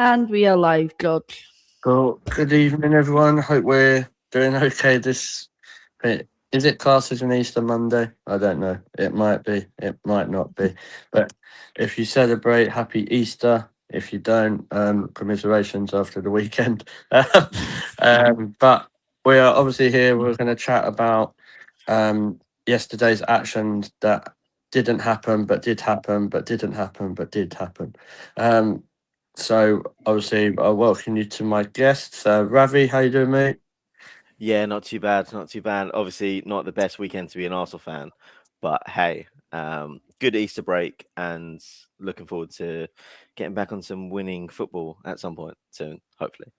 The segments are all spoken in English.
And we are live, George. Well, good evening, everyone. Hope we're doing okay this. Is it classed as an Easter Monday? I don't know. It might be. It might not be. But if you celebrate, happy Easter. If you don't, commiserations after the weekend. But we are obviously here. We're going to chat about yesterday's actions that didn't happen, but did happen, but didn't happen, but did happen. So obviously, I welcome you to my guests. Ravi, how you doing, mate? Yeah, not too bad, not too bad. Obviously, not the best weekend to be an Arsenal fan, but hey, good Easter break, and looking forward to getting back on some winning football at some point soon, hopefully.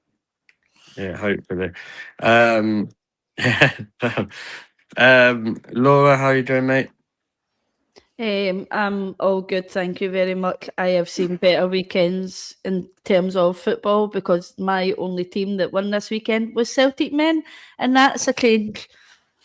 Yeah, hopefully. Yeah. Laura, how you doing, mate? I'm all good, thank you very much. I have seen better weekends in terms of football because my only team that won this weekend was Celtic men, and that's a change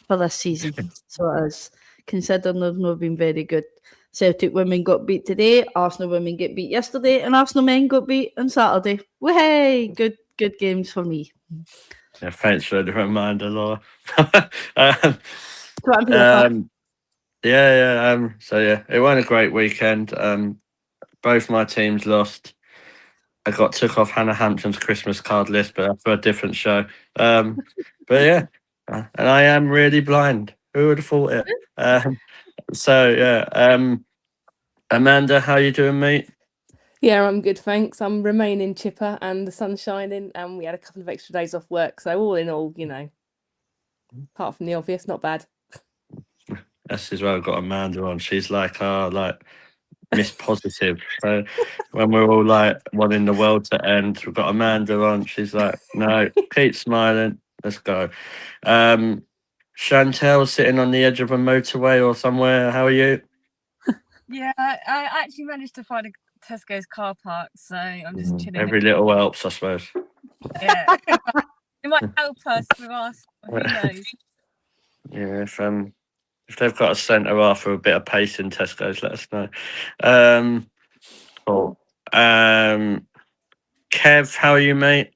for this season. So it is, considering they've not been very good. Celtic women got beat today, Arsenal women get beat yesterday, and Arsenal men got beat on Saturday. Whey! Good games for me. Yeah, thanks for the reminder, Laura. So I'm here for. So it wasn't a great weekend. Both my teams lost. I got took off Hannah Hampton's Christmas card list, but that's for a different show. But yeah, and I am really blind. Who would have thought it? Amanda, how you doing, mate? Yeah, I'm good, thanks. I'm remaining chipper and the sun's shining, and we had a couple of extra days off work. So all in all, apart from the obvious, not bad. This is where I've got Amanda on. She's like Miss Positive. So when we're all like wanting the world to end, we've got Amanda on. She's like, no, keep smiling. Let's go. Chantel sitting on the edge of a motorway or somewhere. How are you? Yeah, I actually managed to find a Tesco's car park, so I'm just chilling. Every little helps, I suppose. Yeah, it might help us with us. Who knows? Yeah, if they've got a centre half for a bit of pace in Tesco's, let us know. Cool. Kev, how are you, mate?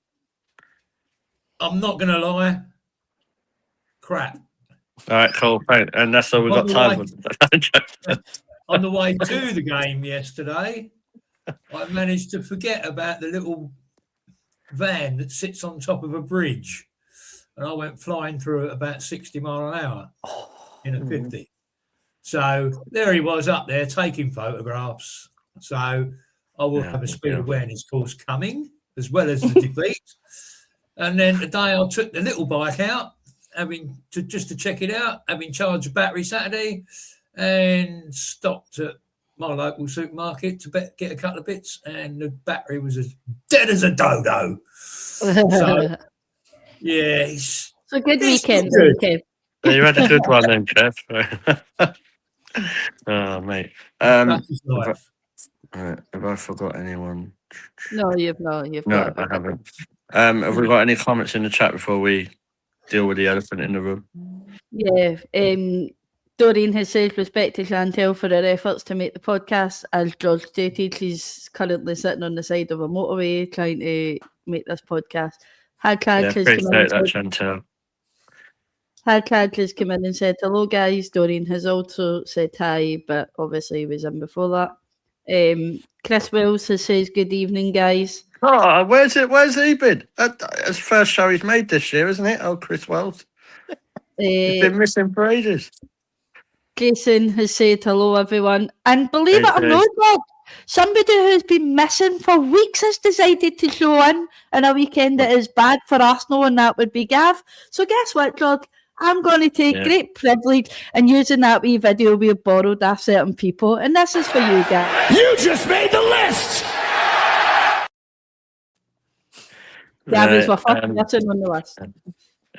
I'm not going to lie. Crap. All right, cool. Right. And that's all we've got time for. On the way to the game yesterday, I managed to forget about the little van that sits on top of a bridge. And I went flying through at about 60 mile an hour in a 50. So there he was up there taking photographs. So I will have a speed awareness course coming, as well as the defeat. And then today I took the little bike out, just to check it out, having charged a battery Saturday, and stopped at my local supermarket to get a couple of bits, and the battery was as dead as a dodo. So, yeah, it's a good weekend. Okay. You had a good one then, Jeff. Oh, mate. Have I forgot anyone? No, you've not. No, I haven't. Have we got any comments in the chat before we deal with the elephant in the room? Yeah. Doreen has said respect to Chantel for her efforts to make the podcast. As George stated, she's currently sitting on the side of a motorway trying to make this podcast. Hadcad has come in and said hello, guys. Doreen has also said hi, but obviously he was in before that. Chris Wells has says good evening, guys. Oh, where's he been? It's the first show he's made this year, isn't it? Oh, Chris Wells. He's been missing for ages. Jason has said hello, everyone. And believe it or not, somebody who's been missing for weeks has decided to show in a weekend that is bad for Arsenal, and that would be Gav. So guess what, George? I'm going to take great privilege in using that wee video we have borrowed off certain people, and this is for you guys. You just made the list! Gav is my first person on the list.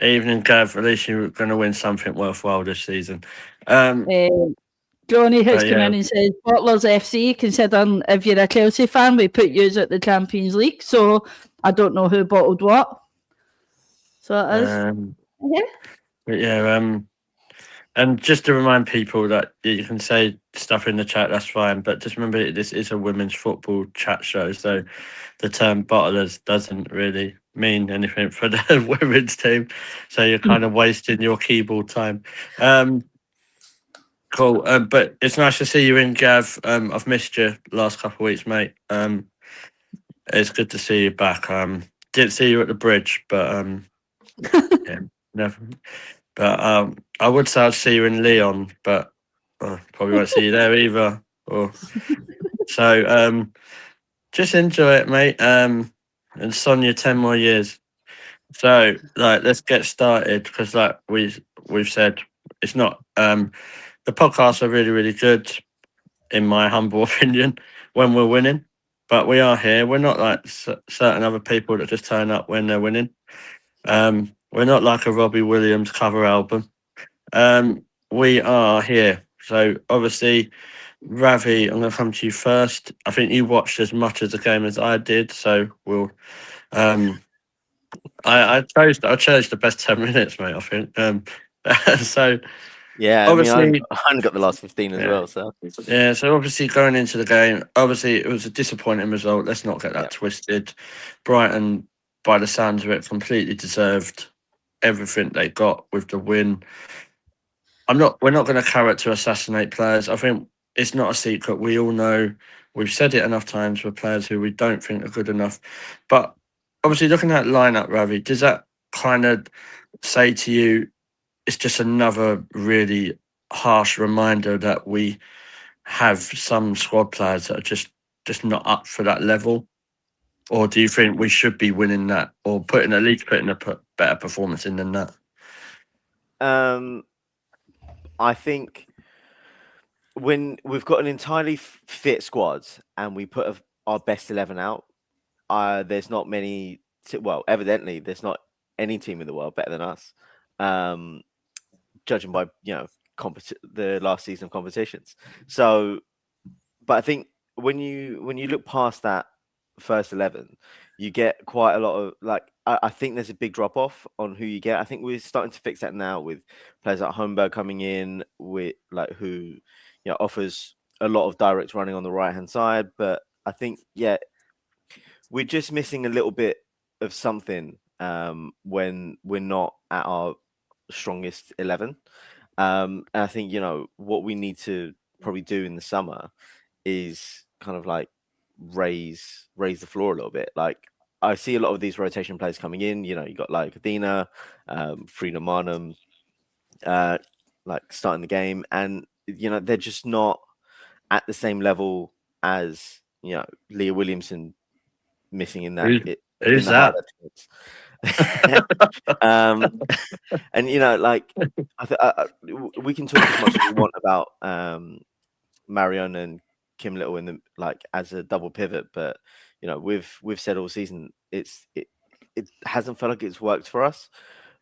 Evening, Gav. At least you're going to win something worthwhile this season. Johnny has come in and said, Butler's FC, considering if you're a Chelsea fan, we put you at the Champions League. So I don't know who bottled what. So it is. But yeah, And just to remind people that you can say stuff in the chat, that's fine. But just remember, this is a women's football chat show, so the term bottlers doesn't really mean anything for the women's team. So you're kind of wasting your keyboard time. Cool. But it's nice to see you in, Gav. I've missed you last couple of weeks, mate. It's good to see you back. Didn't see you at the bridge, but yeah, never. But I would say I'd see you in Leon, but probably won't see you there either. So just enjoy it, mate. And Sonia, 10 more years. So let's get started, because we've said, it's not the podcasts are really, really good, in my humble opinion, when we're winning. But we are here. We're not like certain other people that just turn up when they're winning. We're not like a Robbie Williams cover album. We are here. So obviously, Ravi, I'm going to come to you first. I think you watched as much of the game as I did, so we'll. I chose the best 10 minutes, mate. I think. So Yeah, obviously, I only got the last 15 as well. So yeah, so obviously going into the game, obviously it was a disappointing result. Let's not get that twisted. Brighton, by the sounds of it, completely deserved everything they got with the win. We're not going to character assassinate players. I think it's not a secret. We all know, we've said it enough times, for players who we don't think are good enough. But obviously looking at that lineup, Ravi, does that kind of say to you, it's just another really harsh reminder that we have some squad players that are just not up for that level? Or do you think we should be winning that, or putting a better performance in than that? I think when we've got an entirely fit squad and we put our best 11 out, there's not many. Well, evidently, there's not any team in the world better than us, judging by the last season of competitions. So, but I think when you look past that first 11, you get quite a lot of I think there's a big drop off on who you get. I think we're starting to fix that now with players like Holmberg coming in, with who offers a lot of direct running on the right hand side. But I think we're just missing a little bit of something when we're not at our strongest 11. And I think what we need to probably do in the summer is kind of raise the floor a little bit. I see a lot of these rotation players coming in. You got Adina, Frida Marnham, starting the game, and they're just not at the same level as Leah Williamson missing in that. Who's that? And we can talk as much as we want about Marion and Kim Little in the as a double pivot, but we've said all season it hasn't felt like it's worked for us.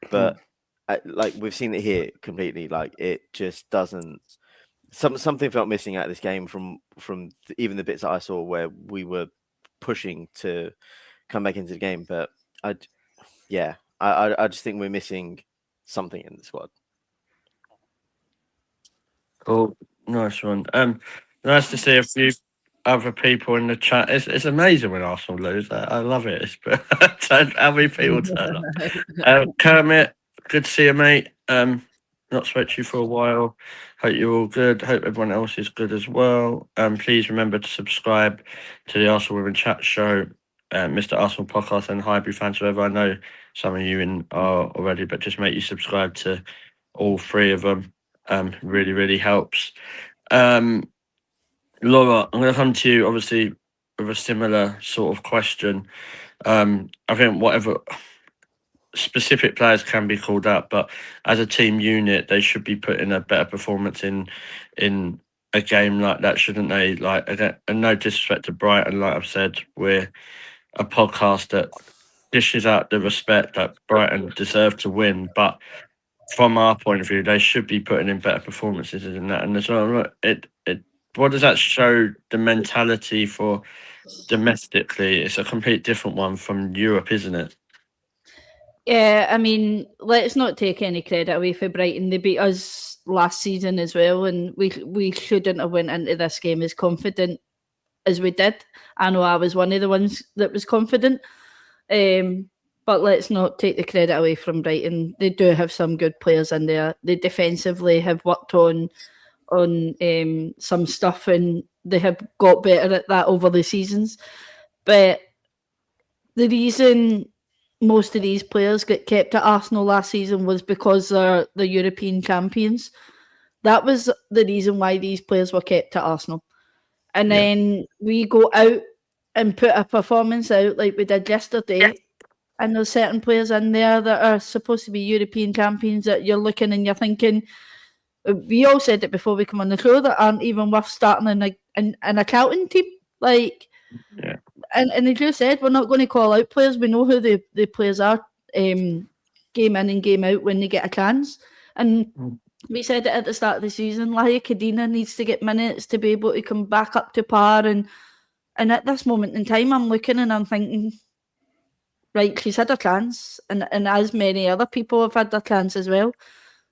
But we've seen it here completely. It just doesn't. Something felt missing out of this game from even the bits that I saw where we were pushing to come back into the game. But I just think we're missing something in the squad. Cool, nice one. Nice to see a few other people in the chat. It's amazing when Arsenal lose. I love it. How many people turn up? Kermit, good to see you, mate. Not spoke to you for a while. Hope you're all good. Hope everyone else is good as well. Please remember to subscribe to the Arsenal Women Chat Show, Mr. Arsenal Podcast, and Highbury Fans Forever. I know some of you are already, but just make you subscribe to all three of them. Really, really helps. Laura, I'm going to come to you, obviously, with a similar sort of question. I think whatever specific players can be called out, but as a team unit, they should be putting a better performance in a game like that, shouldn't they? And no disrespect to Brighton, like I've said, we're a podcast that dishes out the respect that Brighton deserve to win, but from our point of view, they should be putting in better performances than that. And as well, what does that show the mentality for domestically? It's a complete different one from Europe, isn't it? Yeah, I mean, let's not take any credit away for Brighton. They beat us last season as well, and we shouldn't have went into this game as confident as we did. I know I was one of the ones that was confident, but let's not take the credit away from Brighton. They do have some good players in there. They defensively have worked on some stuff, and they have got better at that over the seasons. But the reason most of these players get kept at Arsenal last season was because they're the European champions. That was the reason why these players were kept at Arsenal. And then we go out and put a performance out like we did yesterday, and there's certain players in there that are supposed to be European champions that you're looking and you're thinking, we all said it before we come on the show, that aren't even worth starting in a Charlton team. Like, and as you said, we're not going to call out players. We know who the players are, game in and game out when they get a chance. And we said it at the start of the season, Laia Kadina needs to get minutes to be able to come back up to par. And at this moment in time, I'm looking and I'm thinking, right, she's had a chance. And as many other people have had their chance as well.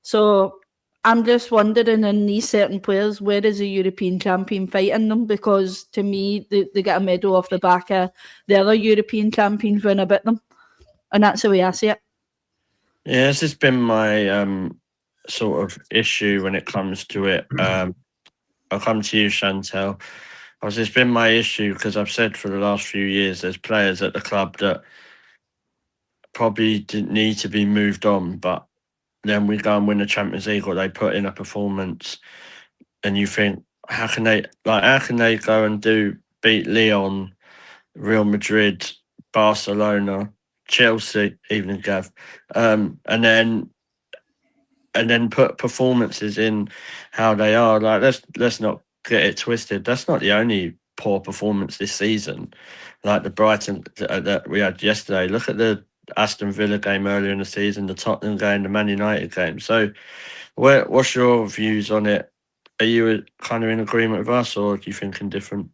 So I'm just wondering, in these certain players, where is a European champion fighting them? Because to me, they get a medal off the back of the other European champions when I beat them. And that's the way I see it. Yeah, this has been my sort of issue when it comes to it. I'll come to you, Chantel. It's been my issue because I've said for the last few years there's players at the club that probably didn't need to be moved on, but then we go and win the Champions League or they put in a performance and you think, how can they go and beat Lyon, Real Madrid, Barcelona, Chelsea, even Gav, and then put performances in how they are. Like, let's not get it twisted. That's not the only poor performance this season. Like the Brighton that we had yesterday. Look at the Aston Villa game earlier in the season, the Tottenham game, the Man United game. So, what's your views on it? Are you kind of in agreement with us, or are you thinking different?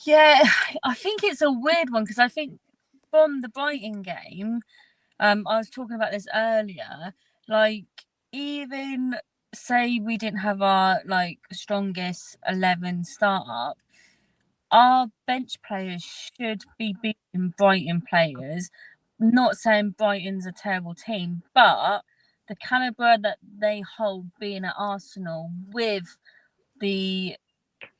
Yeah, I think it's a weird one because I think from the Brighton game, I was talking about this earlier, like, even say we didn't have our like strongest 11 start up, our bench players should be beating Brighton players. Not saying Brighton's a terrible team, but the calibre that they hold being at Arsenal with the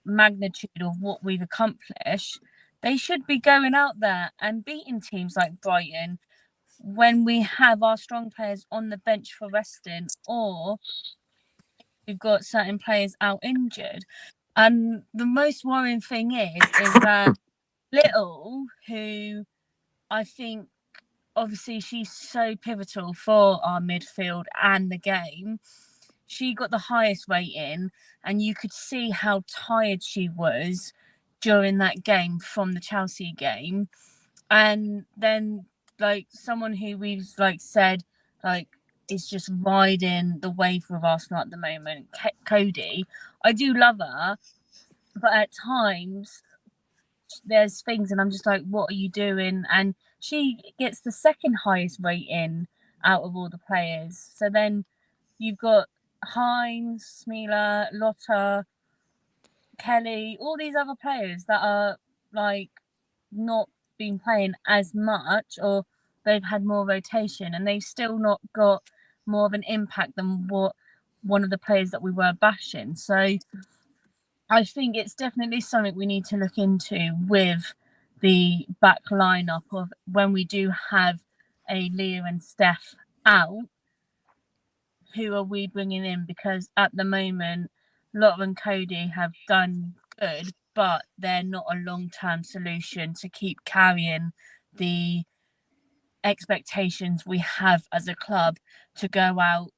magnitude of what we've accomplished, they should be going out there and beating teams like Brighton when we have our strong players on the bench for resting, or we've got certain players out injured. And the most worrying thing is that Little, who I think obviously she's so pivotal for our midfield and the game, she got the highest rating, and you could see how tired she was during that game from the Chelsea game. And then, like, someone who we've like said like is just riding the wave with Arsenal at the moment, Cody. I do love her, but at times there's things and I'm just like, what are you doing? And she gets the second highest rating out of all the players. So then you've got Hines, Smeela, Lotta, Kelly, all these other players that are like not been playing as much, or they've had more rotation and they've still not got more of an impact than what one of the players that we were bashing. So I think it's definitely something we need to look into with the back lineup of when we do have a Leah and Steph out, who are we bringing in? Because at the moment, Lotta and Cody have done good, but they're not a long-term solution to keep carrying the expectations we have as a club to go out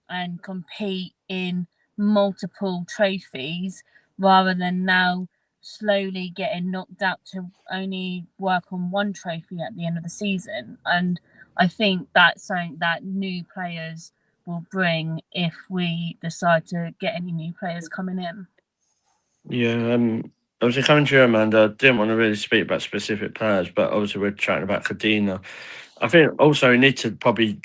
and compete in multiple trophies, rather than now slowly getting knocked out to only work on one trophy at the end of the season. And I think that's something that new players will bring if we decide to get any new players coming in. Yeah, obviously coming to you, Amanda, I didn't want to really speak about specific players, but obviously we're chatting about Kadina. I think also we need to probably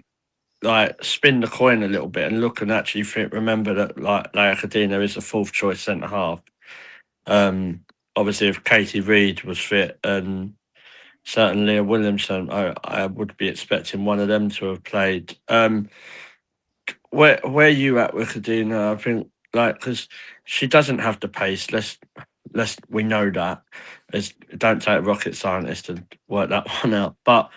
like spin the coin a little bit and look and actually remember that like Leia Cadena is the fourth choice centre half. Obviously, if Katie Reid was fit and certainly Leah Williamson, I would be expecting one of them to have played. Where are you at with Cadena? I think like because she doesn't have the pace. We know that. Don't take a rocket scientist to work that one out. But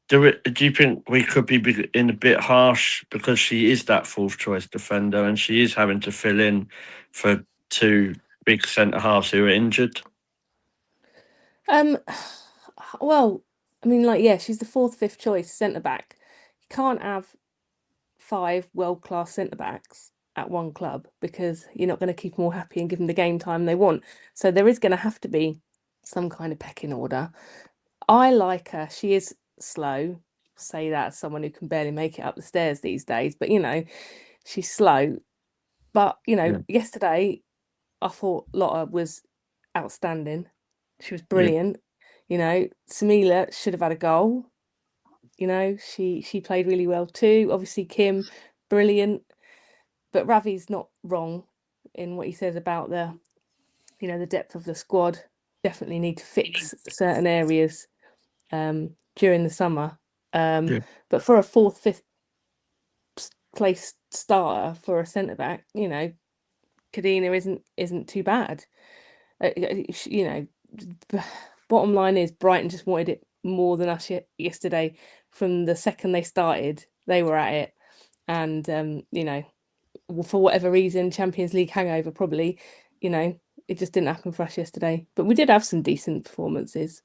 do you think we could be in a bit harsh because she is that fourth choice defender and she is having to fill in for two big centre halves who are injured? Well, I mean, like, yeah, she's the fourth, fifth choice centre back. You can't have 5 world-class centre backs at one club because you're not going to keep them all happy and give them the game time they want. So there is going to have to be some kind of pecking order. I like her. She is slow. Say that as someone who can barely make it up the stairs these days, but she's slow. But yesterday I thought Lotta was outstanding. She was brilliant. Samila should have had a goal. She played really well too. Obviously Kim, brilliant. But Ravi's not wrong in what he says about the depth of the squad. Definitely need to fix certain areas during the summer. But for a fourth, fifth place starter for a centre back, Cadena isn't too bad. Bottom line is Brighton just wanted it more than us yesterday. From the second they started, they were at it, and for whatever reason, Champions League hangover probably, it just didn't happen for us yesterday. But we did have some decent performances.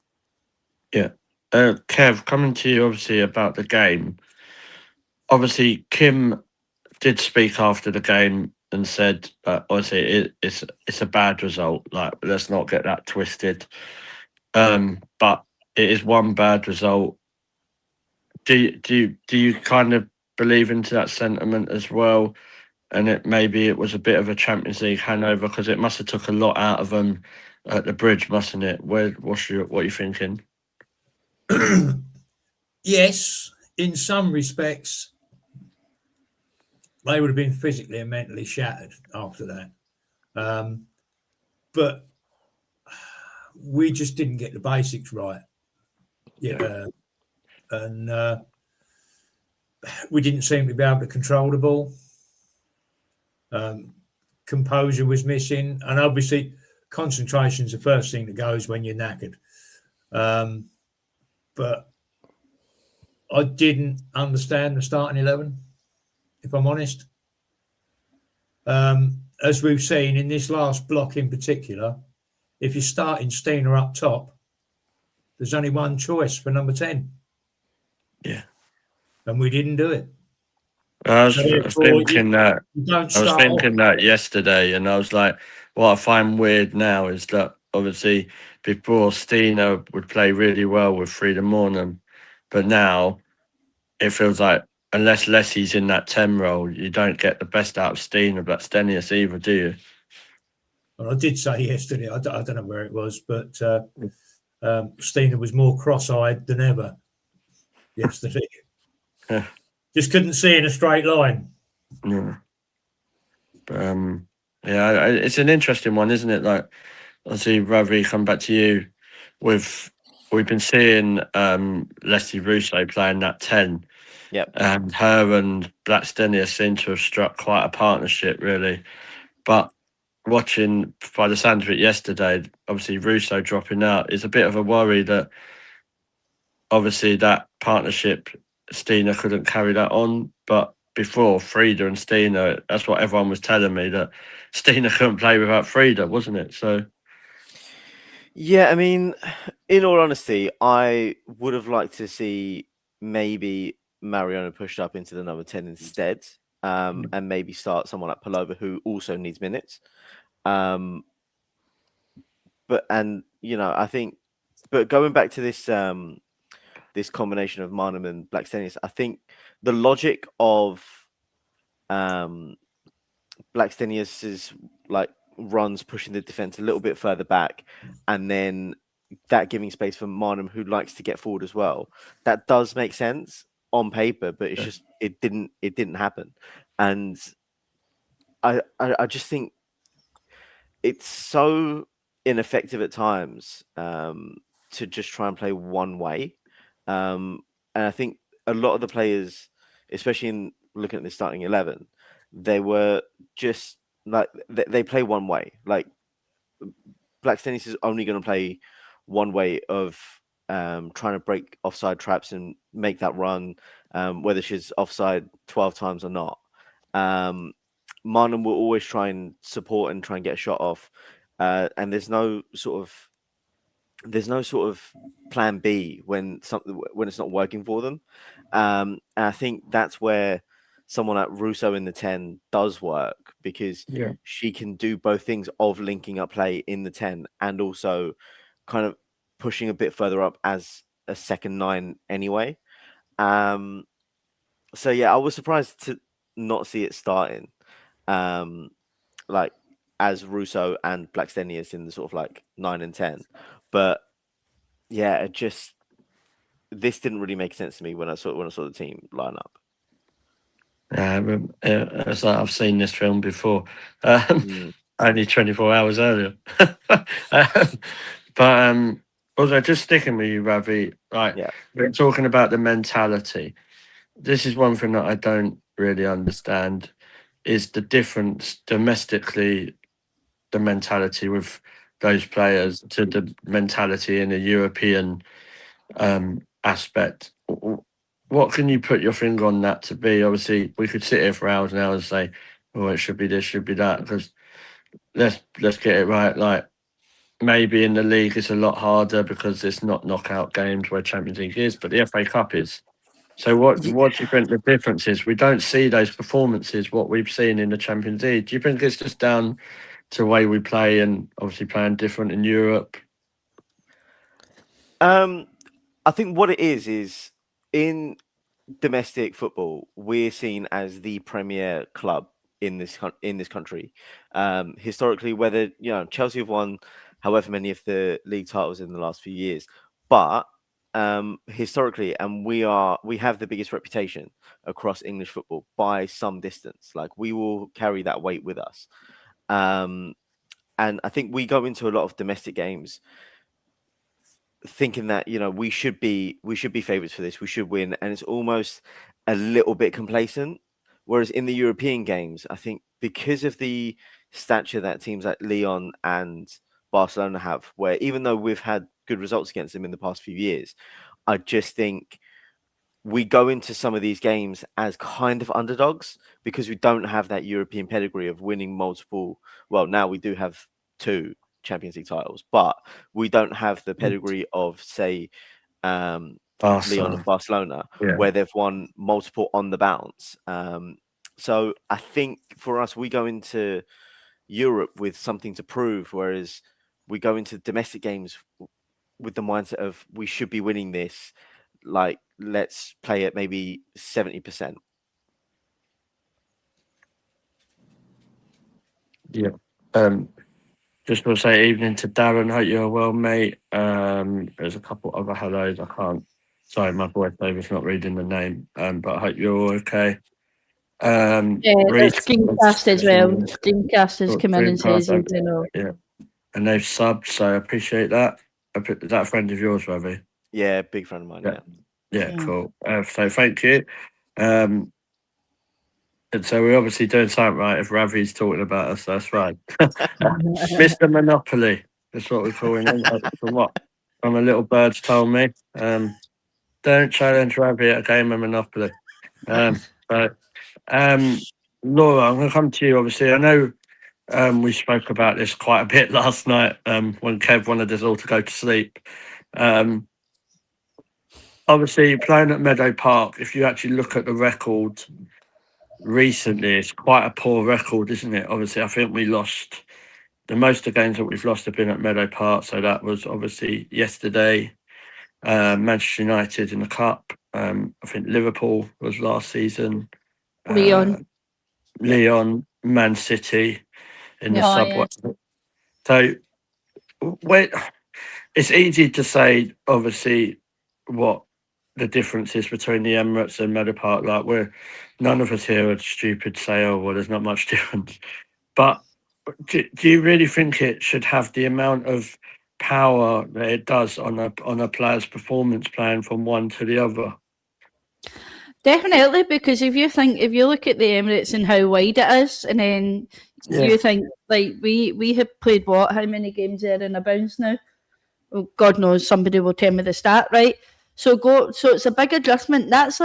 Yeah. Kev, coming to you obviously about the game. Obviously, Kim did speak after the game and said, obviously, it's a bad result. Like, let's not get that twisted. But it is one bad result. Do you kind of believe into that sentiment as well? And it was a bit of a Champions League hangover because it must have took a lot out of them at the bridge, mustn't it? What are you thinking? Yes, in some respects, they would have been physically and mentally shattered after that. But we just didn't get the basics right. Yeah. And we didn't seem to be able to control the ball. Composure was missing. And obviously, concentration is the first thing that goes when you're knackered. But I didn't understand the starting 11, if I'm honest. As we've seen in this last block in particular, if you're starting Steiner up top, there's only one choice for number 10. Yeah. And we didn't do it. I was thinking that yesterday, and I was like, what I find weird now is that obviously before Steiner would play really well with Frida Mornham, but now it feels like unless Leslie's in that 10 role, you don't get the best out of Steiner, but Stenius either, do you? Well, I did say yesterday, I don't know where it was, but Steiner was more cross-eyed than ever yesterday. Just couldn't see in a straight line. Yeah. Yeah, it's an interesting one, isn't it? Like, obviously, Ravi, come back to you. We've been seeing Leslie Russo playing that 10. Yep. And her and Blackstenia seem to have struck quite a partnership, really. But watching, by the sound of it yesterday, obviously Russo dropping out is a bit of a worry that obviously that partnership, Steiner couldn't carry that on. But before, Frida and Steiner, that's what everyone was telling me, that Steiner couldn't play without Frida, wasn't it? So, yeah, I mean, in all honesty, I would have liked to see maybe Mariano pushed up into the number 10 instead, and maybe start someone like Palova who also needs minutes. I think, but going back to this this combination of Marnham and Blackstenius, I think the logic of Blackstenius's like runs pushing the defense a little bit further back, and then that giving space for Marnham, who likes to get forward as well, that does make sense. on paper, but it's just it didn't happen, and I just think it's so ineffective at times to just try and play one way, and I think a lot of the players, especially in looking at the starting 11, they were just like they play one way. Like Blackstenius is only going to play one way of trying to break offside traps and make that run, whether she's offside 12 times or not. Marnham will always try and support and try and get a shot off, and there's no sort of plan B when it's not working for them. And I think that's where someone like Russo in the 10 does work, because she can do both things of linking up play in the 10 and also kind of pushing a bit further up as a second 9 anyway. So yeah, I was surprised to not see it starting like as Russo and Blackstenius in the sort of like 9 and 10. But yeah, this didn't really make sense to me when I saw the team line up. It's like I've seen this film before, only 24 hours earlier. But also, just sticking with you, Ravi, like we're talking about the mentality. This is one thing that I don't really understand, is the difference domestically, the mentality with those players to the mentality in a European aspect. What can you put your finger on that to be? Obviously, we could sit here for hours and hours and say, "Oh, it should be this, should be that." Because let's get it right. Like maybe in the league it's a lot harder because it's not knockout games where Champions League is, but the FA Cup is. So what do you think the difference is? We don't see those performances what we've seen in the Champions League. Do you think it's just down to the way we play and obviously playing different in Europe? I think what it is in domestic football, we're seen as the premier club in this country. Historically, whether Chelsea have won however many of the league titles in the last few years, but historically, and we have the biggest reputation across English football by some distance. Like we will carry that weight with us, and I think we go into a lot of domestic games thinking that we should be favorites for this, we should win, and it's almost a little bit complacent. Whereas in the European games, I think because of the stature that teams like Lyon and Barcelona have, where even though we've had good results against them in the past few years, I just think we go into some of these games as kind of underdogs because we don't have that European pedigree of winning multiple. Well, now we do have 2 Champions League titles, but we don't have the pedigree of, say, Lyon and Barcelona, where they've won multiple on the bounce. So I think for us, we go into Europe with something to prove, whereas we go into domestic games with the mindset of we should be winning this. Like, let's play at maybe 70%. Yeah. Just want to say evening to Darren. Hope you're well, mate. There's a couple other hellos. I can't. Sorry, my voiceover's not reading the name. But I hope you're all okay. Yeah, there's Dreamcast as well. Dreamcast has come in and says, yeah, and they've subbed, so I appreciate that. Is that a friend of yours, Ravi? Yeah, big friend of mine. Yeah, cool. So thank you. And so we're obviously doing something right if Ravi's talking about us. That's right. Mr. Monopoly. That's what we're calling him. From a little bird's told me. Don't challenge Ravi at a game of Monopoly. Laura, I'm going to come to you. Obviously, I know we spoke about this quite a bit last night when Kev wanted us all to go to sleep. Obviously, playing at Meadow Park, if you actually look at the record recently, it's quite a poor record, isn't it? Obviously, I think we lost the most of the games that we've lost have been at Meadow Park. So that was obviously yesterday. Manchester United in the Cup. I think Liverpool was last season. Lyon, Man City in the subway. Yeah. So it's easy to say, obviously, what the differences between the Emirates and Meadow Park. Like none of us here are stupid to say, oh well, there's not much difference. But do you really think it should have the amount of power that it does on a player's performance playing from one to the other? Definitely, because if you look at the Emirates and how wide it is, and then you think like we have played how many games there in a bounce now? Oh, God knows, somebody will tell me the stat, right? So it's a big adjustment. That's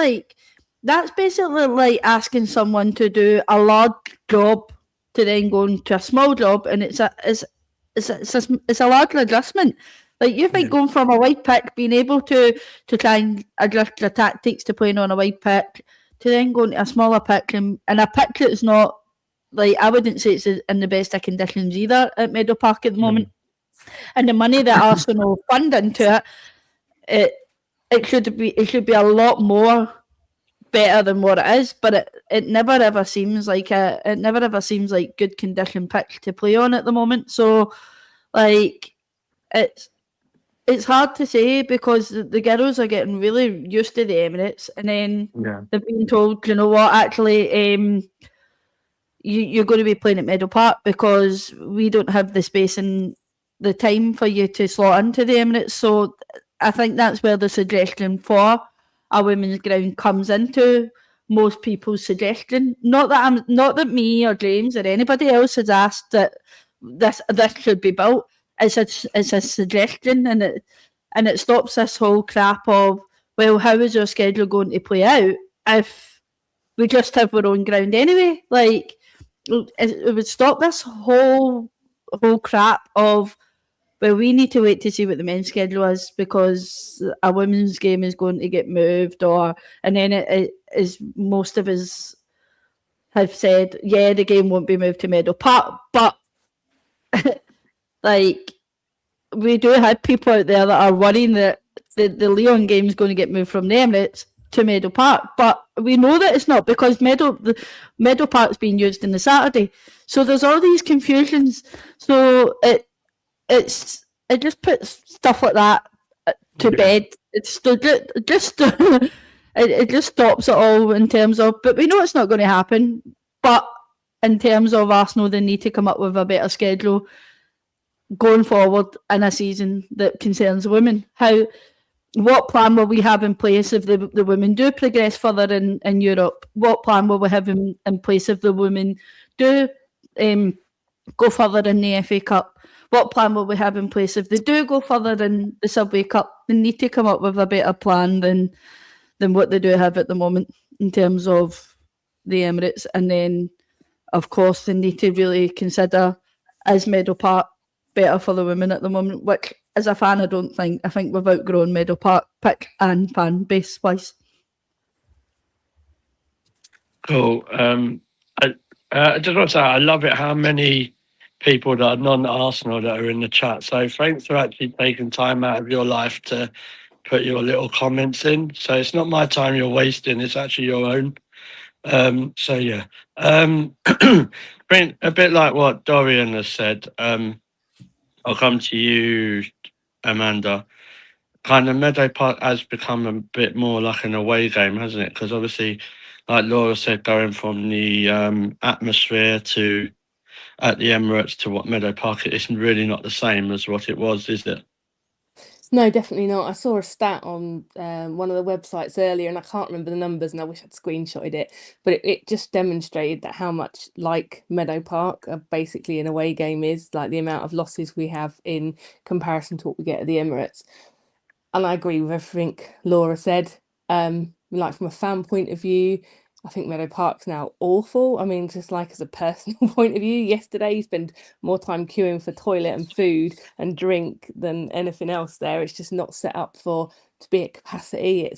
basically like asking someone to do a large job to then go into a small job, and it's a large adjustment. Like you think going from a wide pitch, being able to try and adjust your tactics to playing on a wide pitch, to then going to a smaller pitch and a pitch that's not like, I wouldn't say it's in the best of conditions either at Meadow Park at the moment. And the money that Arsenal fund into it should be a lot more better than what it is, but it never ever seems like good condition pitch to play on at the moment. So like it's hard to say, because the girls are getting really used to the Emirates, and then they're being told, you know what, actually, you're going to be playing at Meadow Park because we don't have the space and the time for you to slot into the Emirates. So I think that's where the suggestion for a women's ground comes into most people's suggestion. Not that me or James or anybody else has asked that this should be built. It's a suggestion, and it stops this whole crap of, well, how is your schedule going to play out if we just have our own ground anyway? Like, it would stop this whole crap of, well, we need to wait to see what the men's schedule is because a women's game is going to get moved, and then it is, most of us have said, yeah, the game won't be moved to Meadow Park, but like, we do have people out there that are worrying that the Leon game is going to get moved from the Emirates to Meadow Park, but we know that it's not, because Meadow Park's being used in the Saturday. So there's all these confusions. So it just puts stuff like that to bed. It's it just stops it all in terms of, but we know it's not going to happen. But in terms of Arsenal, they need to come up with a better schedule going forward in a season that concerns women. What plan will we have in place if the women do progress further in Europe? What plan will we have in place if the women do go further in the FA Cup? What plan will we have in place if they do go further in the Subway Cup? They need to come up with a better plan than what they do have at the moment in terms of the Emirates. And then, of course, they need to really consider, is Meadow Park better for the women at the moment, which, as a fan, I think we've outgrown Meadow Park pitch and fan base wise. Cool. I just want to say, I love it how many people that are non-Arsenal that are in the chat. So thanks for actually taking time out of your life to put your little comments in. So it's not my time you're wasting, it's actually your own. So yeah. Brent, a bit like what Dorian has said, I'll come to you, Amanda. Kind of Meadow Park has become a bit more like an away game, hasn't it? Because obviously, like Laura said, going from the atmosphere to at the Emirates to what Meadow Park, it's really not the same as what it was, is it? No, definitely not. I saw a stat on one of the websites earlier, and I can't remember the numbers, and I wish I'd screenshotted it, but it just demonstrated that how much like Meadow Park basically an away game is, like the amount of losses we have in comparison to what we get at the Emirates. And I agree with everything Laura said. Like, from a fan point of view, I think Meadow Park's now awful. I mean, just like as a personal point of view, yesterday you spend more time queuing for toilet and food and drink than anything else there. It's just not set up to be at capacity.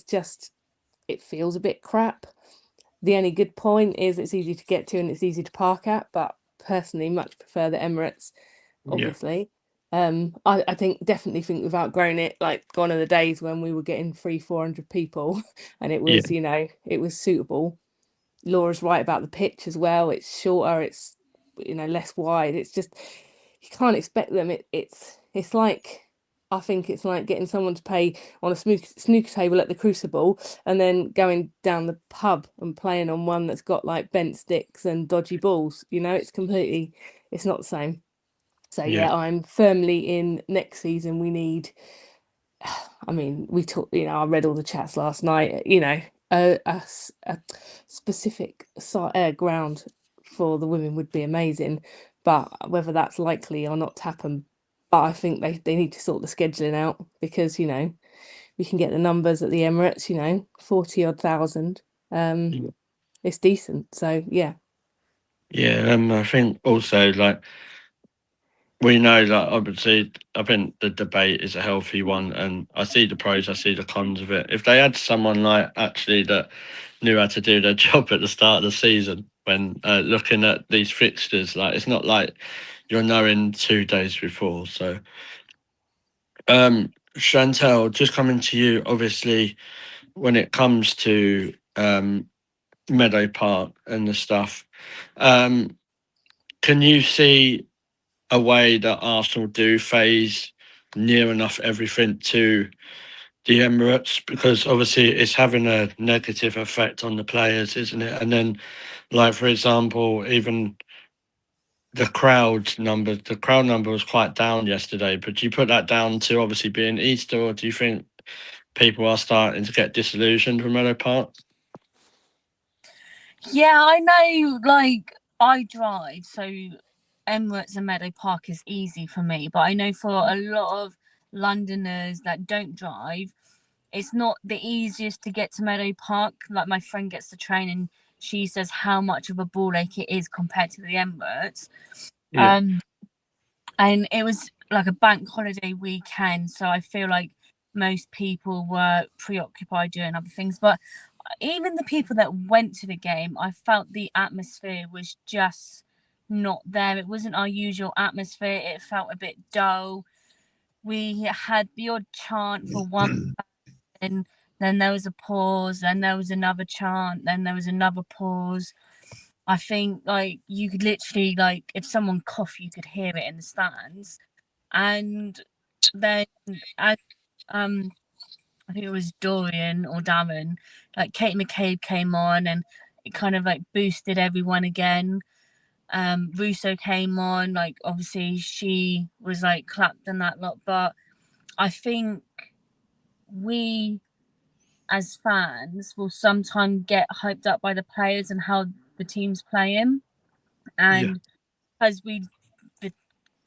It feels a bit crap. The only good point is it's easy to get to and it's easy to park at, but personally much prefer the Emirates, obviously. I definitely think we've outgrown it. Like, gone are the days when we were getting 300-400 people and it was it was suitable. Laura's right about the pitch as well. It's shorter, it's less wide. It's just, you can't expect them. It's like I think it's like getting someone to pay on a snooker table at the Crucible and then going down the pub and playing on one that's got like bent sticks and dodgy balls. It's not the same. So Yeah. I'm firmly in next season. We need, I mean, we talked, I read all the chats last night, a specific ground for the women would be amazing, but whether that's likely or not to happen, but I think they need to sort the scheduling out because, we can get the numbers at the Emirates, 40 odd thousand. It's decent. So, yeah. Yeah, I think also like we know that obviously I think the debate is a healthy one, and I see the pros, I see the cons of it. If they had someone like actually that knew how to do their job at the start of the season when looking at these fixtures, like it's not like you're knowing 2 days before. So Chantel, just coming to you, obviously when it comes to Meadow Park and the stuff, can you see a way that Arsenal do phase near enough everything to the Emirates? Because obviously it's having a negative effect on the players, isn't it? And then, like for example, even the crowd number was quite down yesterday. But do you put that down to obviously being Easter, or do you think people are starting to get disillusioned with Meadow Park? Yeah, I know, like, I drive, so Emirates and Meadow Park is easy for me, but I know for a lot of Londoners that don't drive, it's not the easiest to get to Meadow Park. Like, my friend gets the train and she says how much of a ball ache it is compared to the Emirates. Yeah. And it was like a bank holiday weekend, so I feel like most people were preoccupied doing other things. But even the people that went to the game, I felt the atmosphere was just not there. It wasn't our usual atmosphere. It felt a bit dull. We had the odd chant for one person, then there was a pause, then there was another chant, then there was another pause. I think like you could literally, like, if someone coughed, you could hear it in the stands. And then as I think it was Dorian or Darren, like Kate McCabe came on and it kind of like boosted everyone again. Russo came on, like obviously she was like clapped and that lot, but I think we as fans will sometimes get hyped up by the players and how the team's playing. And as the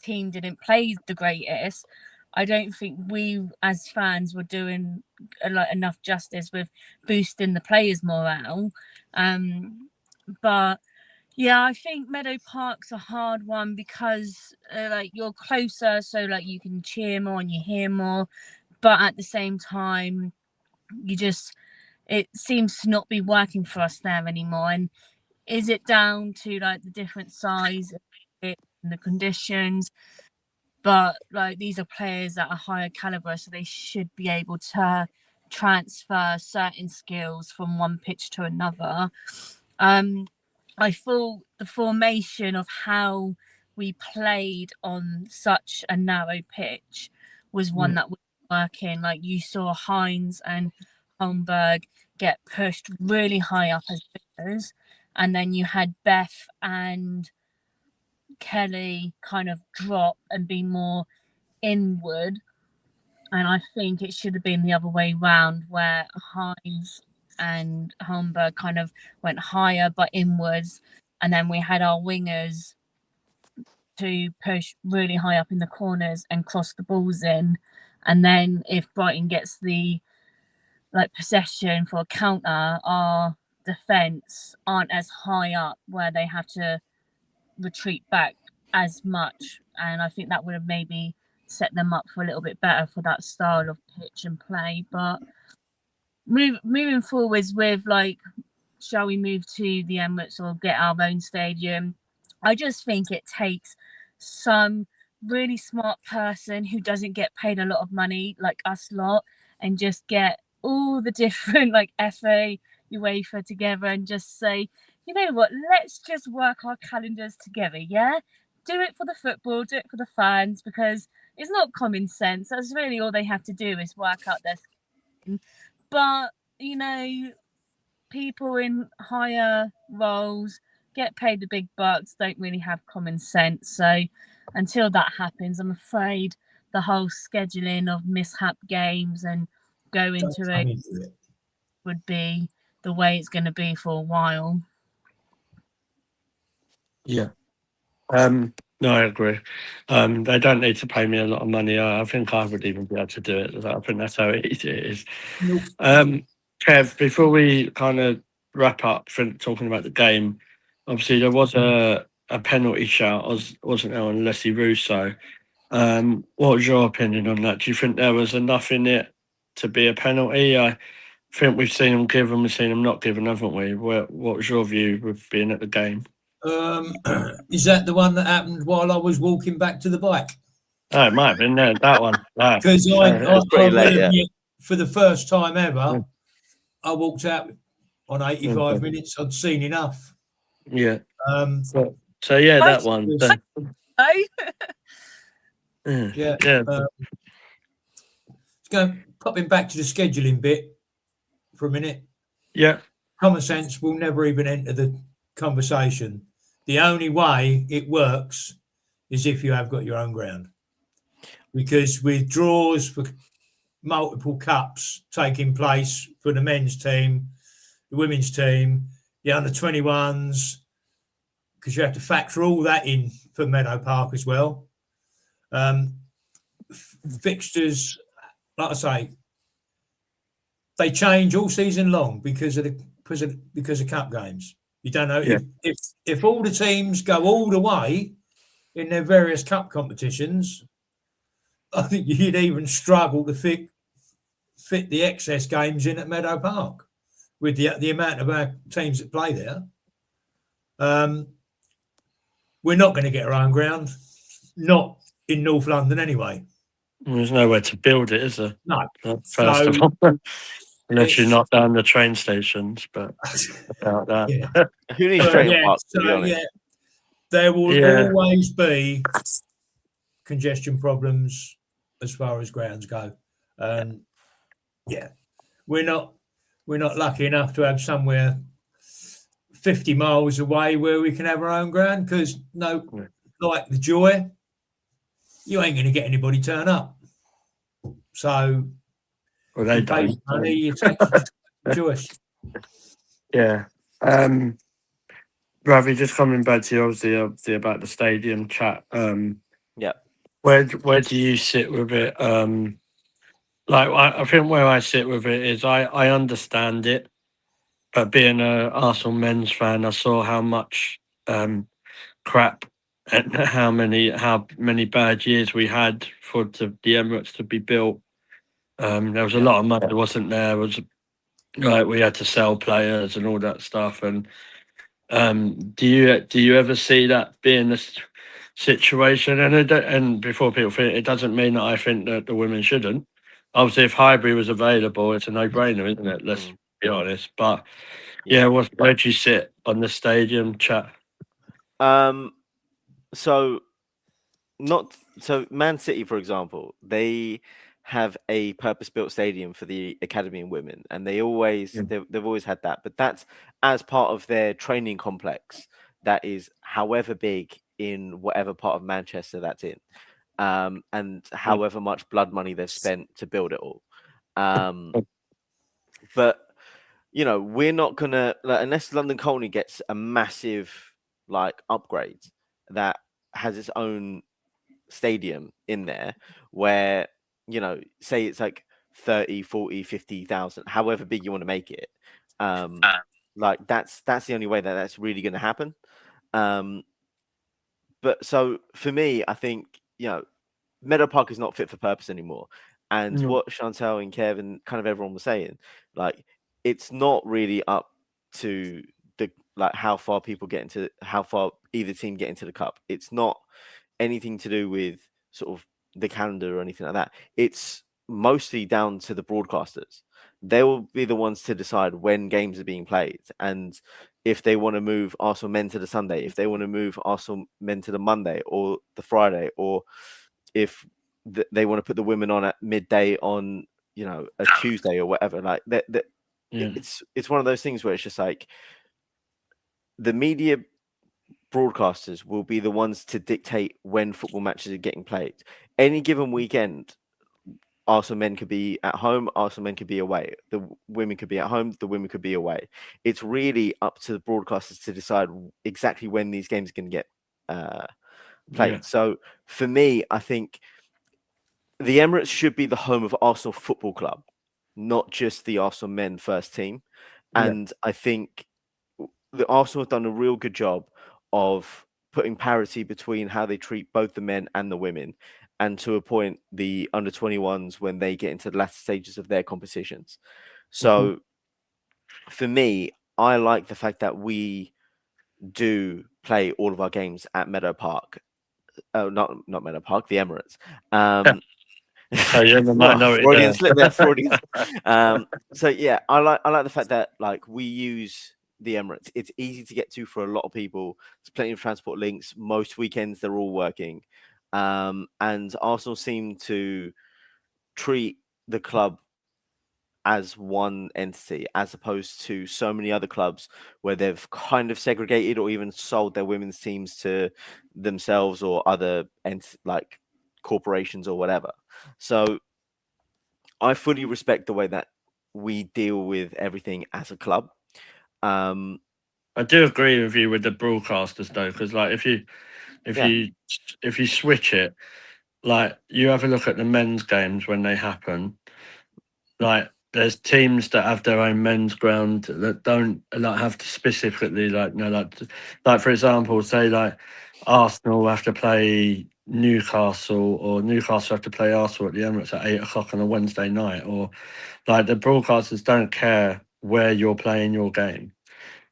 team didn't play the greatest, I don't think we as fans were doing enough justice with boosting the players' morale. But yeah, I think Meadow Park's a hard one because like you're closer, so like you can cheer more and you hear more. But at the same time, it seems to not be working for us there anymore. And is it down to like the different size and the conditions? But like these are players that are higher caliber, so they should be able to transfer certain skills from one pitch to another. I thought the formation of how we played on such a narrow pitch was one that was working. Like you saw Hines and Holmberg get pushed really high up as biggers, and then you had Beth and Kelly kind of drop and be more inward. And I think it should have been the other way round, where Hines and Holmberg kind of went higher but inwards, and then we had our wingers to push really high up in the corners and cross the balls in. And then if Brighton gets the like possession for a counter, our defence aren't as high up where they have to retreat back as much. And I think that would have maybe set them up for a little bit better for that style of pitch and play. But moving forwards with like, shall we move to the Emirates or get our own stadium? I just think it takes some really smart person who doesn't get paid a lot of money like us lot and just get all the different like FA, UEFA together and just say, you know what, let's just work our calendars together, yeah? Do it for the football, do it for the fans, because it's not common sense. That's really all they have to do is work out their skin. But you know, people in higher roles get paid the big bucks, don't really have common sense. So until that happens, I'm afraid the whole scheduling of mishap games and going Don't to come it into it. would be the way it's going to be for a while. Yeah. No, I agree. They don't need to pay me a lot of money. I think I would even be able to do it. I think that's how easy it is. Nope. Kev, before we kind of wrap up talking about the game, obviously there was a penalty shout, wasn't there, on Leslie Russo? What was your opinion on that? Do you think there was enough in it to be a penalty? I think we've seen them given, we've seen them not given, haven't we? What was your view with being at the game? Is that the one that happened while I was walking back to the bike? Oh, it might have been there, that one. Because It's pretty late, yeah. For the first time ever, Yeah. I walked out on 85 Okay. minutes. I'd seen enough. Yeah. Um, So yeah, that one. Yes. Oh, yeah. Yeah. Popping back to the scheduling bit for a minute. Yeah. Common sense will never even enter the conversation. The only way it works is if you have got your own ground. Because with draws for multiple cups taking place for the men's team, the women's team, the under 21s, because you have to factor all that in for Meadow Park as well. Fixtures, like I say, they change all season long because of cup games. You don't know if all the teams go all the way in their various cup competitions. I think you'd even struggle to fit the excess games in at Meadow Park with the amount of our teams that play there. We're not going to get our own ground, not in North London anyway. There's nowhere to build it, is there? No. First of all, unless you knock down the train stations, but about that. Yeah. Who needs training parks, to be So honest? there will always be congestion problems as far as grounds go. We're not lucky enough to have somewhere 50 miles away where we can have our own ground because like the Joy, you ain't going to get anybody turn up. So Well, they you pay don't. money, you take your choice. Yeah. Ravi, just coming back to you, obviously about the stadium chat. Yeah. Where do you sit with it? I think where I sit with it is I understand it, but being a Arsenal men's fan, I saw how much crap and how many bad years we had for the Emirates to be built. There was a lot of money, wasn't there? We had to sell players and all that stuff. And do you ever see that being the situation? And before people think, it doesn't mean that I think that the women shouldn't. Obviously, if Highbury was available, it's a no-brainer, isn't it? Let's be honest. But where do you sit on the stadium chat? So Man City, for example, they have a purpose-built stadium for the academy and women, and they've always had that. But that's as part of their training complex that is however big in whatever part of Manchester that's in, and however much blood money they've spent to build it all. But we're not gonna unless London Colney gets a massive upgrade that has its own stadium in there where say it's like 30, 40, 50,000, however big you want to make it. That's the only way that's really going to happen. But so for me, I think Meadow Park is not fit for purpose anymore. And what Chantel and Kevin, kind of everyone was saying, it's not really up to the how far either team get into the cup. It's not anything to do with sort of the calendar or anything like that. It's mostly down to the broadcasters. They will be the ones to decide when games are being played and if they want to move Arsenal men to the Sunday, if they want to move Arsenal men to the Monday or the Friday, or if they want to put the women on at midday on, you know, a Tuesday or whatever. Like that, it's one of those things where it's just like the media broadcasters will be the ones to dictate when football matches are getting played. Any given weekend, Arsenal men could be at home, Arsenal men could be away. The women could be at home, the women could be away. It's really up to the broadcasters to decide exactly when these games can get played. Yeah. So for me, I think the Emirates should be the home of Arsenal Football Club, not just the Arsenal men first team. And I think the Arsenal have done a real good job of putting parity between how they treat both the men and the women, and to a point, the under 21s when they get into the latter stages of their competitions. So for me, I like the fact that we do play all of our games at Meadow Park. Oh, not Meadow Park, the Emirates. So you're the minority Freudian there. slip there, Freudian. So yeah, I like the fact that like we use the Emirates. It's easy to get to for a lot of people. There's plenty of transport links. Most weekends they're all working, and Arsenal seem to treat the club as one entity, as opposed to so many other clubs where they've kind of segregated or even sold their women's teams to themselves or other like corporations or whatever. So I fully respect the way that we deal with everything as a club. I do agree with you with the broadcasters though, because like if you switch it, like you have a look at the men's games when they happen, like there's teams that have their own men's ground that don't like have to specifically like like for example, say like Arsenal have to play Newcastle, or Newcastle have to play Arsenal at the Emirates at 8 o'clock on a Wednesday night, or like the broadcasters don't care where you're playing your game.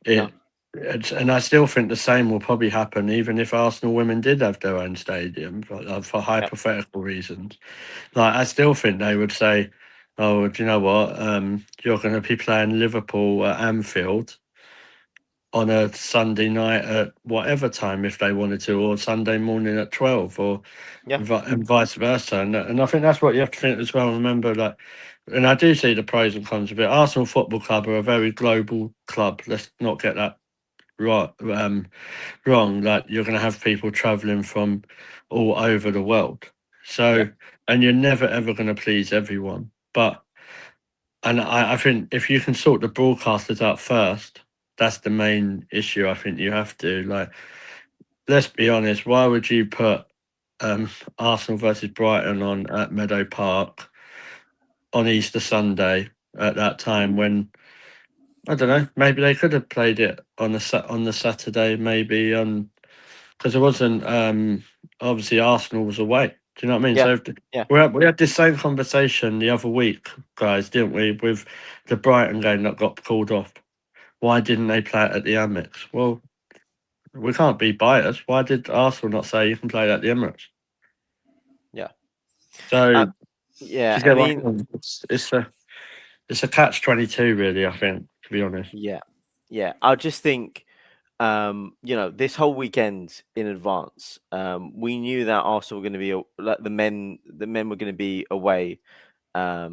And I still think the same will probably happen even if Arsenal women did have their own stadium for hypothetical reasons. Like I still think they would say, "Oh, do you know what? You're going to be playing Liverpool at Anfield on a Sunday night at whatever time if they wanted to, or Sunday morning at 12, or and vice versa." And I think that's what you have to think as well. Remember, like, and I do see the pros and cons of it. Arsenal Football Club are a very global club. Let's not get that right wrong. Like you're going to have people traveling from all over the world, so and you're never ever going to please everyone. But and I think if you can sort the broadcasters out first, that's the main issue. I think you have to, like, let's be honest, why would you put Arsenal versus Brighton on at Meadow Park on Easter Sunday at that time when I don't know, maybe they could have played it on the Saturday, maybe because it wasn't obviously Arsenal was away. Do you know what I mean? So we had this same conversation the other week, guys, didn't we? With the Brighton game that got called off. Why didn't they play it at the Amex? Well, we can't be biased. Why did Arsenal not say you can play it at the Emirates? Yeah. So I mean, it's a catch-22, really. I think, to be honest. Yeah. I just think, you know, this whole weekend in advance, we knew that Arsenal were going to be like the men were going to be away at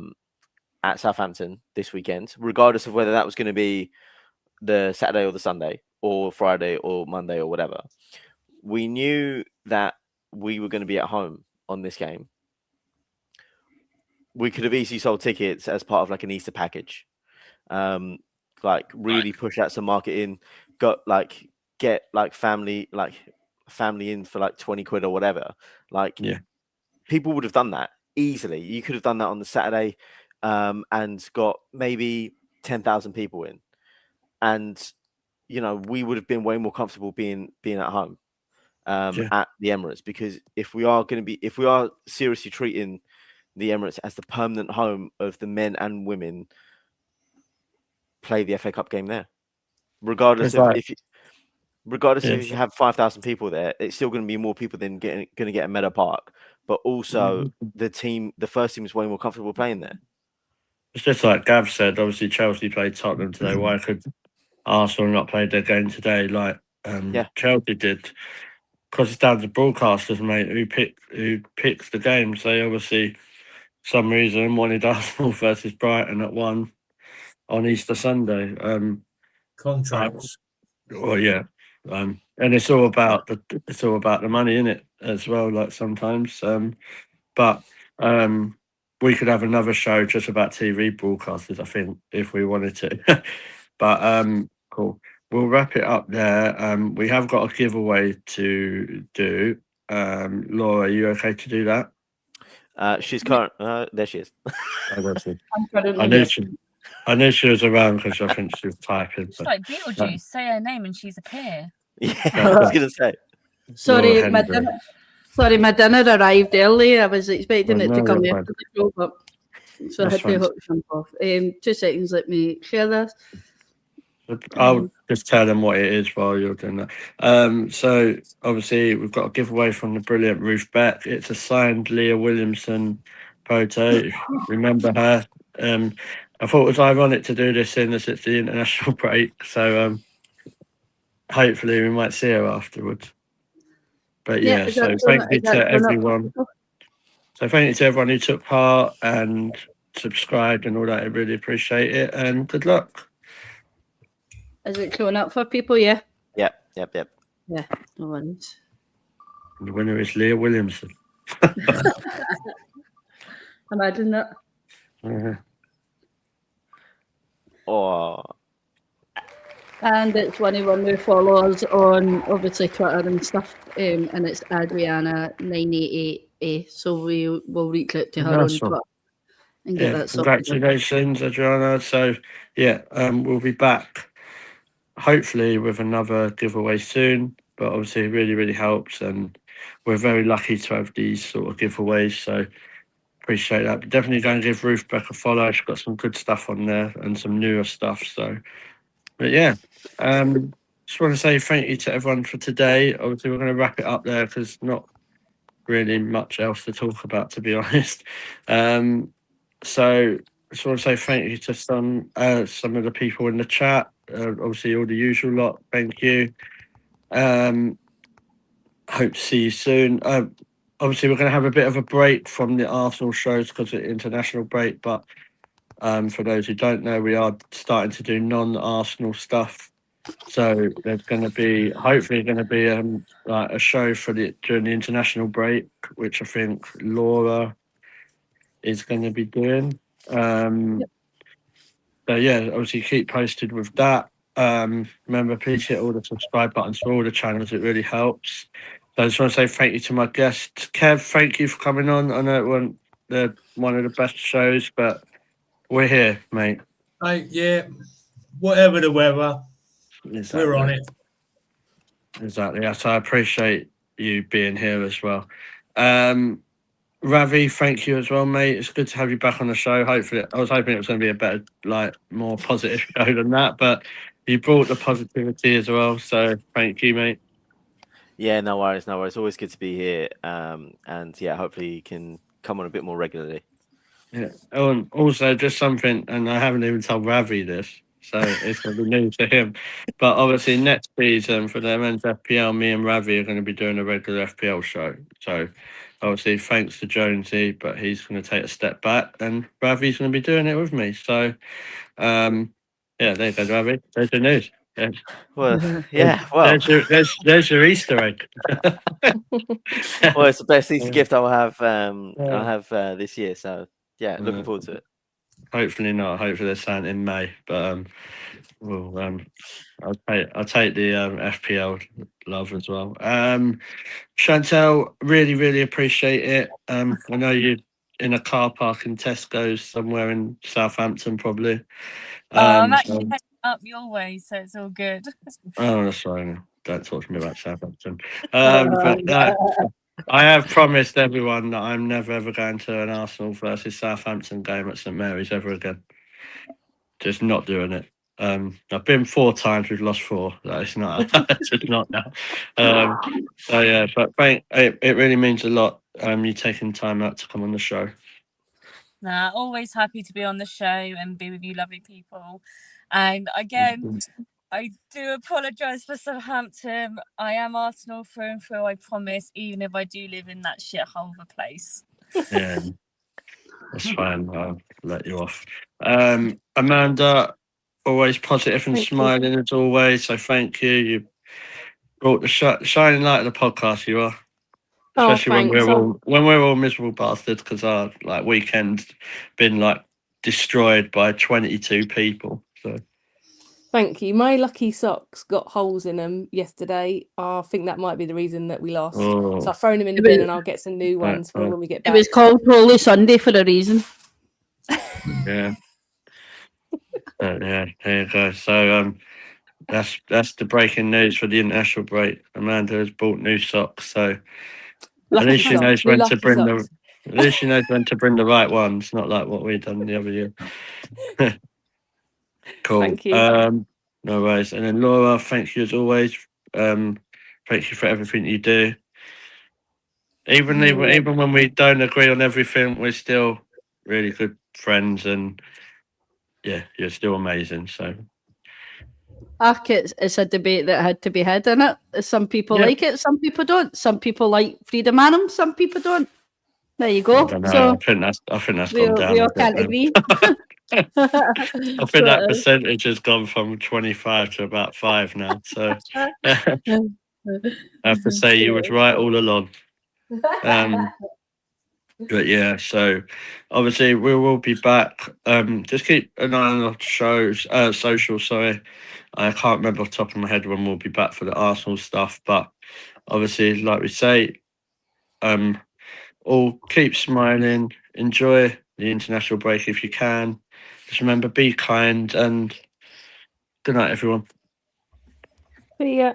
Southampton this weekend, regardless of whether that was going to be the Saturday or the Sunday or Friday or Monday or whatever. We knew that we were going to be at home on this game. We could have easily sold tickets as part of like an Easter package, like really push out some marketing, get family in for like 20 quid or whatever. Like people would have done that easily. You could have done that on the Saturday, and got maybe 10,000 people in, and you know we would have been way more comfortable being at home at the Emirates, because if we are seriously treating the Emirates as the permanent home of the men and women, play the FA Cup game there, regardless of if you have 5,000 people there. It's still going to be more people than going to get a Meadow Park, but also the first team is way more comfortable playing there. It's just like Gav said. Obviously, Chelsea played Tottenham today. Why could Arsenal not play their game today like Chelsea did? because it's down to broadcasters, mate, who picks the games. They obviously, some reason, wanted Arsenal versus Brighton at 1 on Easter Sunday. Contracts. Well, yeah, and it's all about the money in it as well. Like sometimes, but we could have another show just about TV broadcasters, I think, if we wanted to. But cool. We'll wrap it up there. We have got a giveaway to do. Laura, are you okay to do that? She's current. There she is. I don't think. I'm currently I knew here. I knew she was around because I think she was typing. It's But like Beetlejuice. Say her name and she's appear. Yeah, I was gonna say. Sorry, Laura my Hendry. my dinner arrived early. I was expecting it to No, come you're after the show, but so I That's had to fine. jump off. 2 seconds, let me share this. I'll just tell them what it is while you're doing that. So obviously we've got a giveaway from the brilliant Ruth Beck. It's a signed Leah Williamson photo. If you remember her. I thought it was ironic to do this in as it's the international break. So hopefully we might see her afterwards. But yeah, is so that thank showing- you is that to showing up for everyone. people? So thank you to everyone who took part and subscribed and all that. I really appreciate it. And good luck. Is it showing up for people? Yeah. Yep. Yeah, no worries. The winner is Leah Williamson. Imagine that. Oh, And it's one who follows on obviously Twitter and stuff. And it's Adriana988A. So we will reach out to her on Nice one. Twitter and get Yeah, that sorted. congratulations, Adriana. So yeah, we'll be back hopefully with another giveaway soon. But obviously it really, really helps, and we're very lucky to have these sort of giveaways. So appreciate that. But definitely go and give Ruth Beck a follow. She's got some good stuff on there and some newer stuff. So but yeah. Just want to say thank you to everyone for today. Obviously we're going to wrap it up there because not really much else to talk about, to be honest. So I just want to say thank you to some of the people in the chat. Obviously, all the usual lot. Thank you. Hope to see you soon. Obviously, we're going to have a bit of a break from the Arsenal shows because of the international break. But for those who don't know, we are starting to do non-Arsenal stuff. So there's going to be hopefully like a show for during the international break, which I think Laura is going to be doing. So yeah, obviously keep posted with that. Remember, please hit all the subscribe buttons for all the channels. It really helps. So I just want to say thank you to my guests. Kev, thank you for coming on. I know it wasn't one of the best shows, but we're here, mate. Hey, yeah, whatever the weather, Exactly. we're on it. Exactly. So I appreciate you being here as well. Ravi, thank you as well, mate. It's good to have you back on the show. Hopefully, I was hoping it was going to be a better, more positive show than that, but you brought the positivity as well. So thank you, mate. yeah. No worries. Always good to be here. And yeah, hopefully you can come on a bit more regularly. Yeah. Oh, and also just something, and I haven't even told Ravi this, so it's going to be new to him. But obviously, next season for the men's FPL, me and Ravi are going to be doing a regular FPL show. So obviously, thanks to Jonesy, but he's going to take a step back, and Ravi's going to be doing it with me. So, yeah, there you go, Ravi. There's your news. Yeah. Well, yeah. Well, there's your Easter egg. well, it's the best Easter Yeah. gift I'll have. Yeah. I'll have this year. So yeah, looking forward to it. Hopefully not. Hopefully there's something in May. But well, I'll take the FPL love as well. Chantel, really appreciate it. I know you're in a car park in Tesco's somewhere in Southampton, probably. I'm actually heading up your way, so it's all good. Oh, that's fine. Don't talk to me about Southampton. But I have promised everyone that I'm never ever going to an Arsenal versus Southampton game at St Mary's ever again. Just not doing it. I've been 4 times. We've lost 4. That's not. Just not now. So yeah, but it really means a lot. You taking time out to come on the show. Nah, always happy to be on the show and be with you lovely people. And again, I do apologise for Southampton. I am Arsenal through and through, I promise, even if I do live in that shithole of a place. Yeah, that's fine. I'll let you off. Amanda, always positive and Thank you. smiling as always. So thank you. You brought the shining light of the podcast. You are, Oh, especially when thanks. we're all miserable bastards because our like weekend's been like destroyed by 22 people. So Thank you. My lucky socks got holes in them yesterday. I think that might be the reason that we lost. So oh, I've thrown them in the It bin was, and I'll get some new ones for when we get it back. was called Holy Sunday for a reason. yeah. Yeah, there you go. So that's the breaking news for the international break. Amanda has bought new socks, so at Lucky least she socks. knows New when to lucky bring socks. at least she knows when to bring the right ones, not like what we done the other year. Cool. Thank you. No worries. And then Laura, thank you as always. Thank you for everything you do. Even when we don't agree on everything, we're still really good friends, and yeah, you're still amazing. So It's a debate that had to be had in it. Some people yeah. like it, some people don't. Some people like Freedom Annum, some people don't. There you I go. don't know. So I think that's we gone down all a bit can't now. agree. I think that percentage has gone from 25 to about 5 now. So I have to say you was right all along. But yeah, so obviously we will be back. Just keep an eye on our shows, social. Sorry, I can't remember off the top of my head when we'll be back for the Arsenal stuff. But obviously, like we say, all keep smiling, enjoy the international break if you can. Just remember, be kind, and good night, everyone. See ya.